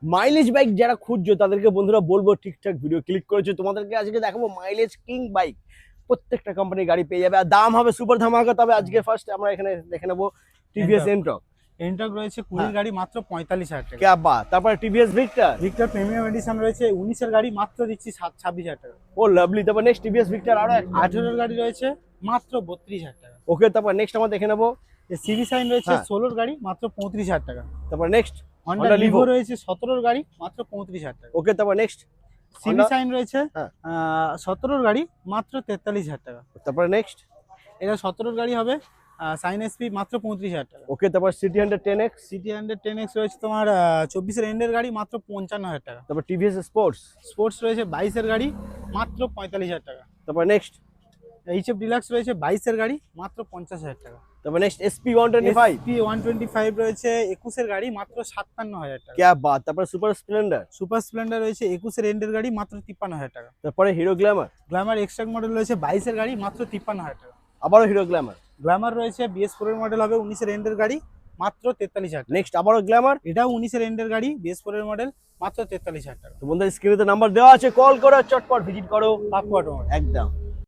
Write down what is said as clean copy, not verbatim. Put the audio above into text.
Mileage bike যারা খুঁজছো তাদেরকে বন্ধুরা বলবো ঠিকঠাক ভিডিও ক্লিক করেছো। তোমাদেরকে আজকে দেখাবো মাইলেজ কিং বাইক। প্রত্যেকটা কোম্পানির গাড়ি পেয়ে যাবে আর দাম হবে সুপার ধামাকা। তবে আজকে ফার্স্ট আমরা এখানে দেখে নেবো টিভিএস এনটর্ক। এনটর্ক রয়েছে 20 গাড়ি মাত্র 45,000 টাকা। ক্যা বাত। তারপরে TVS Victor. Victor premium addition রয়েছে 19 এর গাড়ি মাত্র দিচ্ছি 26,000 টাকা। ও লাভলি। তারপর নেক্সট টিভিএস ভিক্টর আরো একটা 18 এর গাড়ি রয়েছে মাত্র 32,000 টাকা। ওকে। তারপর নেক্সট আমরা দেখে নেবো সিভি সাইন রয়েছে হ্যাঁ। 16 এর গাড়ি মাত্র 35,000 টাকা। তারপর নেক্সট হন্ডা লিভো রয়েছে 17 এর গাড়ি মাত্র 35,000 টাকা। ওকে। তারপর নেক্সট সিভি সাইন রয়েছে হ্যাঁ। 17 এর গাড়ি মাত্র 43,000 টাকা। তারপর নেক্সট এটা 17 এর গাড়ি হবে সাইন এসপি মাত্র 35,000 টাকা। ওকে। তারপর সিটি 110X। সিটি 110X রয়েছে তোমার 24 এর এন্ডের গাড়ি মাত্র 55,000 টাকা। তারপর টিভিএস স্পোর্টস। স্পোর্টস রয়েছে 22 এর গাড়ি মাত্র 45,000 টাকা। তারপর নেক্সট এইচএফ ডিলাক্স রয়েছে 22 এর গাড়ি মাত্র 50,000 টাকা। তারপর নেক্সট এসপি 125। এসপি 125 রয়েছে 21 এর গাড়ি মাত্র 57,000 টাকা। ক্যা বাত। তারপর সুপার স্প্লেন্ডার। সুপার স্প্লেন্ডার রয়েছে 21 এর এন্ডের গাড়ি মাত্র 53,000 টাকা। তারপরে hero Glamour. Glamour extra model রয়েছে 22 এর গাড়ি মাত্র 53,000 টাকা। আবারও হিরো গ্ল্যামার। গ্ল্যামার রয়েছে BS4 এর মডেল হবে 19 এর এন্ডের গাড়ি মাত্র 43,000 টাকা। নেক্সট আবারও গ্ল্যামার। এটাও 19 এর এন্ডের গাড়ি BS4 এর মডেল মাত্র 43,000 টাকা। তো বন্ধুরা স্ক্রিনে নাম্বার দেওয়া আছে, কল করো চটপট ভিজিট করো পাপ্পু অটোমোবাইল। একদম।